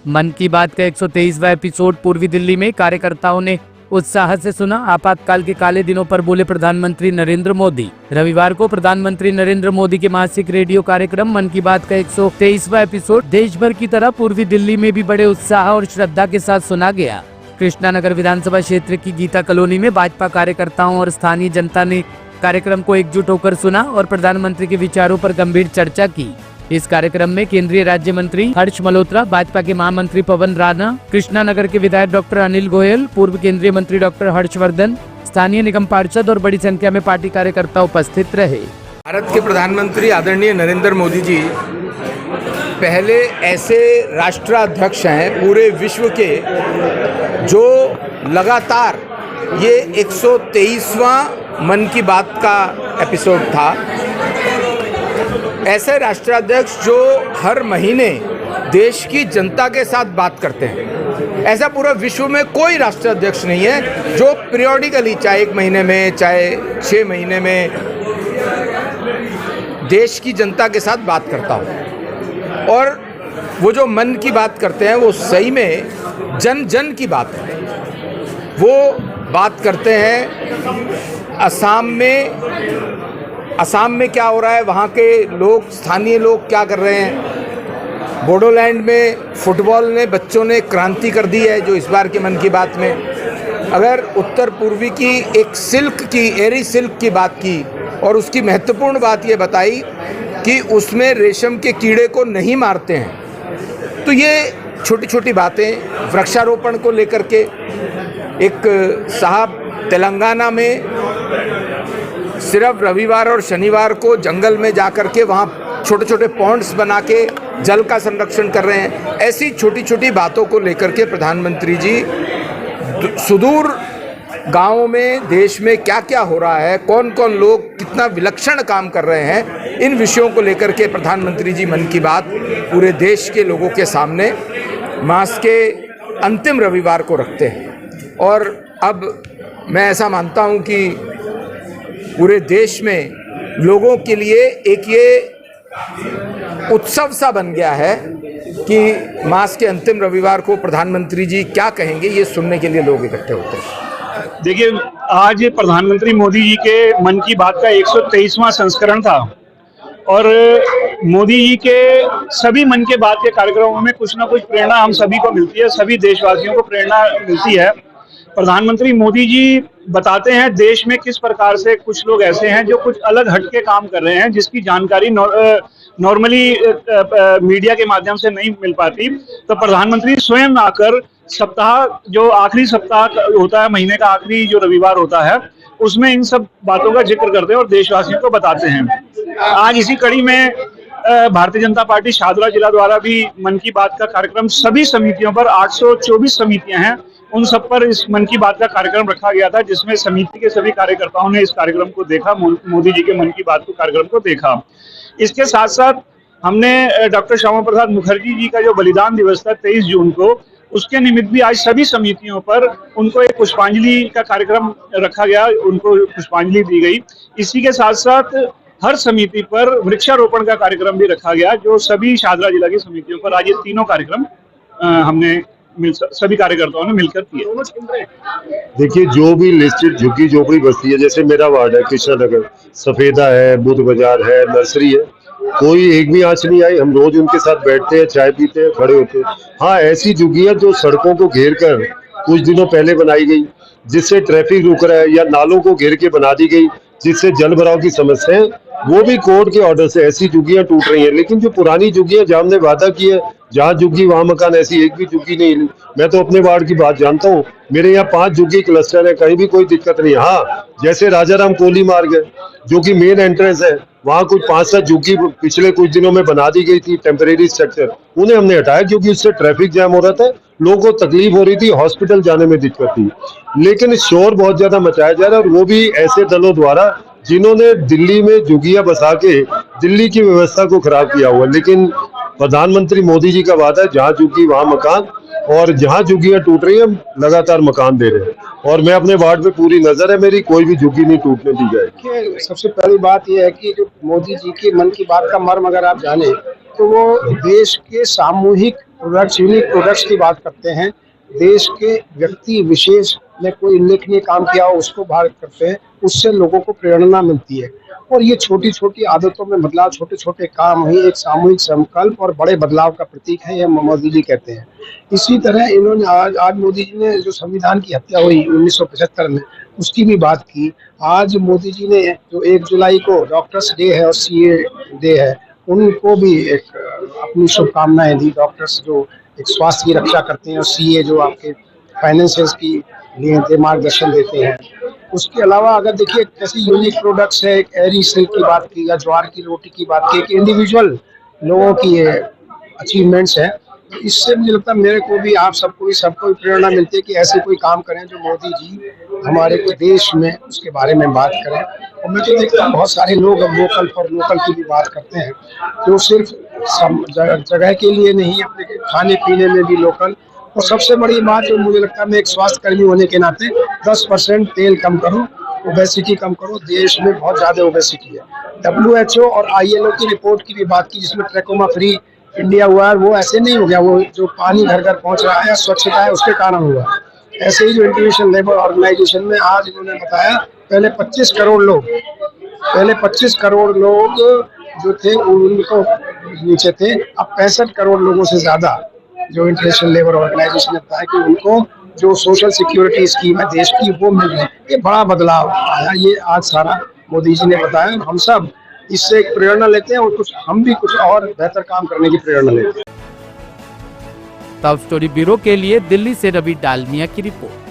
मन की बात का 123वां एपिसोड पूर्वी दिल्ली में कार्यकर्ताओं ने उत्साह से सुना। आपातकाल के काले दिनों पर बोले प्रधानमंत्री नरेंद्र मोदी। रविवार को प्रधानमंत्री नरेंद्र मोदी के मासिक रेडियो कार्यक्रम मन की बात का 123वां एपिसोड देश भर की तरह पूर्वी दिल्ली में भी बड़े उत्साह और श्रद्धा के साथ सुना गया। कृष्णानगर विधानसभा क्षेत्र की गीता कॉलोनी में भाजपा कार्यकर्ताओं और स्थानीय जनता ने कार्यक्रम को एकजुट होकर सुना और प्रधानमंत्री के विचारों पर गंभीर चर्चा की। इस कार्यक्रम में केंद्रीय राज्य मंत्री हर्ष मल्होत्रा, भाजपा के महामंत्री पवन राणा, कृष्णानगर के विधायक डॉक्टर अनिल गोयल, पूर्व केंद्रीय मंत्री डॉक्टर हर्षवर्धन, स्थानीय निगम पार्षद और बड़ी संख्या में पार्टी कार्यकर्ता उपस्थित रहे। भारत के प्रधानमंत्री आदरणीय नरेंद्र मोदी जी पहले ऐसे राष्ट्राध्यक्ष हैं पूरे विश्व के जो लगातार ये 123वां मन की बात का एपिसोड था। ऐसे राष्ट्राध्यक्ष जो हर महीने देश की जनता के साथ बात करते हैं। ऐसा पूरा विश्व में कोई राष्ट्राध्यक्ष नहीं है जो पीरियोडिकली, चाहे 1 महीने में, चाहे 6 महीने में, देश की जनता के साथ बात करता हो। और वो जो मन की बात करते हैं वो सही में जन जन की बात है। वो बात करते हैं असम में क्या हो रहा है, वहाँ के लोग, स्थानीय लोग क्या कर रहे हैं। बोडोलैंड में फुटबॉल ने, बच्चों ने क्रांति कर दी है जो इस बार के मन की बात में। अगर उत्तर पूर्वी की एक सिल्क की, एरी सिल्क की बात की और उसकी महत्वपूर्ण बात ये बताई कि उसमें रेशम के कीड़े को नहीं मारते हैं। तो ये छोटी छोटी बातें, वृक्षारोपण को लेकर के एक साहब तेलंगाना में सिर्फ रविवार और शनिवार को जंगल में जाकर के वहाँ छोटे छोटे पॉन्ड्स बना के जल का संरक्षण कर रहे हैं। ऐसी छोटी छोटी बातों को लेकर के प्रधानमंत्री जी सुदूर गाँवों में, देश में क्या क्या हो रहा है, कौन कौन लोग कितना विलक्षण काम कर रहे हैं, इन विषयों को लेकर के प्रधानमंत्री जी मन की बात पूरे देश के लोगों के सामने मास के अंतिम रविवार को रखते हैं। और अब मैं ऐसा मानता हूं कि पूरे देश में लोगों के लिए एक ये उत्सव सा बन गया है कि मास के अंतिम रविवार को प्रधानमंत्री जी क्या कहेंगे, ये सुनने के लिए लोग इकट्ठे होते हैं। देखिए, आज प्रधानमंत्री मोदी जी के मन की बात का 123वां संस्करण था और मोदी जी के सभी मन की बात के कार्यक्रमों में कुछ ना कुछ प्रेरणा हम सभी को मिलती है, सभी देशवासियों को प्रेरणा मिलती है। प्रधानमंत्री मोदी जी बताते हैं देश में किस प्रकार से कुछ लोग ऐसे हैं जो कुछ अलग हटके काम कर रहे हैं, जिसकी जानकारी नॉर्मली मीडिया के माध्यम से नहीं मिल पाती। तो प्रधानमंत्री स्वयं आकर सप्ताह, जो आखिरी सप्ताह होता है, महीने का आखिरी जो रविवार होता है, उसमें इन सब बातों का जिक्र करते हैं और देशवासियों को बताते हैं। आज इसी कड़ी में भारतीय जनता पार्टी शाहदरा जिला द्वारा भी मन की बात का कार्यक्रम सभी समितियों पर, 824 समितियां हैं, उन सब पर इस मन की बात का कार्यक्रम रखा गया था, जिसमें समिति के सभी कार्यकर्ताओं ने इस कार्यक्रम को देखा, मोदी जी के मन की बात को कार्यक्रम को देखा। इसके साथ साथ हमने डॉक्टर श्यामा प्रसाद मुखर्जी जी का जो बलिदान दिवस था 23 जून को, उसके निमित्त भी आज सभी समितियों पर उनको एक पुष्पांजलि का कार्यक्रम रखा गया, उनको पुष्पांजलि दी गई। इसी के साथ साथ हर समिति पर वृक्षारोपण का कार्यक्रम भी रखा गया, जो सभी शाहदरा जिला की समितियों पर आज ये तीनों कार्यक्रम हमने सभी कार्यकर्ताओं ने मिलकर किए। देखिए, जो भी लिस्टेड झुग्गी झोपड़ी बस्ती है, जैसे मेरा वार्ड है कृष्णानगर, सफेदा है, बुद्ध बाजार है, नर्सरी है, कोई एक भी आंच नहीं आई। हम रोज उनके साथ बैठते हैं, चाय पीते हैं, खड़े होते हैं। हाँ, ऐसी झुग्गियां जो सड़कों को घेर कर कुछ दिनों पहले बनाई गई, जिससे ट्रैफिक रुक रहा है, या नालों को घेर के बना दी गई, जिससे जल भराव की समस्या है, वो भी कोर्ट के ऑर्डर से ऐसी झुग्गियां टूट रही हैं। लेकिन जो पुरानी झुग्गियां, जहां हमने वादा किया है, जहां झुग्गी वहां मकान, ऐसी एक भी झुग्गी नहीं हिली। मैं तो अपने वार्ड की बात जानता हूँ, मेरे यहाँ 5 झुग्गी क्लस्टर है, कहीं भी कोई दिक्कत नहीं है। हाँ, जैसे राजाराम कोली मार्ग है जो कि मेन एंट्रेंस है, वहां कुछ 5-7 झुग्गी पिछले कुछ दिनों में बना दी गई थी, टेम्परेरी स्ट्रक्चर, उन्हें हमने हटाया क्योंकि उससे ट्रैफिक जैम हो रहा था, लोगों को तकलीफ हो रही थी, हॉस्पिटल जाने में दिक्कत थी। लेकिन शोर बहुत ज्यादा मचाया जा रहा है, और वो भी ऐसे दलों द्वारा जिन्होंने दिल्ली में झुग्गियां बसा के दिल्ली की व्यवस्था को खराब किया हुआ। लेकिन प्रधानमंत्री मोदी जी का वादा है, जहां झुग्गी वहां मकान, और जहां झुग्गियां टूट रही हैं लगातार मकान दे रहे हैं। और मैं अपने वार्ड पे पूरी नजर है मेरी, कोई भी झुग्गी नहीं टूटने दी जाएगी। सबसे पहली बात यह है कि जो मोदी जी की मन की बात का मर्म अगर आप जाने तो वो देश के सामूहिक प्रोडक्ट्स, यूनिक प्रोडक्ट्स की बात करते हैं। देश के व्यक्ति विशेष ने कोई उल्लेखनीय काम किया हो उसको बाहर करते हैं, उससे लोगों को प्रेरणा मिलती है। और ये छोटी छोटी आदतों में बदलाव, छोटे छोटे काम ही एक सामूहिक संकल्प और बड़े बदलाव का प्रतीक है, ये मोदी जी कहते हैं। इसी तरह इन्होंने आज मोदी जी ने जो संविधान की हत्या हुई 1975 में, उसकी भी बात की। आज मोदी जी ने जो 1 जुलाई को डॉक्टर्स डे है और सीए डे है, उनको भी एक अपनी शुभकामनाएं दी। डॉक्टर्स जो एक स्वास्थ्य की रक्षा करते हैं और सीए जो आपके फाइनेंशियल्स की लिए मार्गदर्शन देते हैं। उसके अलावा अगर देखिए कैसी यूनिक प्रोडक्ट्स है, एक एरी सिल्क की बात की या ज्वार की रोटी की बात की, एक इंडिविजुअल लोगों की ये अचीवमेंट्स है। तो इससे मुझे लगता है मेरे को भी, आप सबको भी प्रेरणा मिलती है कि ऐसे कोई काम करें जो मोदी जी हमारे देश में उसके बारे में बात करें। और मैं तो देखता हूँ बहुत सारे लोग अब वोकल फॉर लोकल की भी बात करते हैं, जो सिर्फ जगह के लिए नहीं, अपने खाने पीने में भी लोकल। और सबसे बड़ी बात जो मुझे लगता है, मैं एक स्वास्थ्य कर्मी होने के नाते 10% तेल कम करो, ओबेसिटी कम करो। देश में बहुत ज़्यादा ओबेसिटी है। WHO और ILO की रिपोर्ट की भी बात की, जिसमें ट्रैकोमा फ्री इंडिया हुआ है, वो ऐसे नहीं हो गया, वो जो पानी घर घर पहुंच रहा है, स्वच्छता है, उसके कारण हुआ। ऐसे ही जो इंटरनेशनल लेबर ऑर्गेनाइजेशन में आज इन्होंने बताया, पहले 25 करोड़ लोग जो थे उनको नीचे थे, अब 65 करोड़ लोगों से ज्यादा जो इंटरनेशनल लेबर ऑर्गेनाइजेशन ने बताया कि उनको जो सोशल सिक्योरिटी स्कीम है देश की वो मिल रही है। ये बड़ा बदलाव आया, ये आज सारा मोदी जी ने बताया। हम सब इससे एक प्रेरणा लेते हैं और हम भी कुछ और बेहतर काम करने की प्रेरणा लेते हैं। टॉप स्टोरी ब्यूरो के लिए दिल्ली से रवि डालमिया की रिपोर्ट।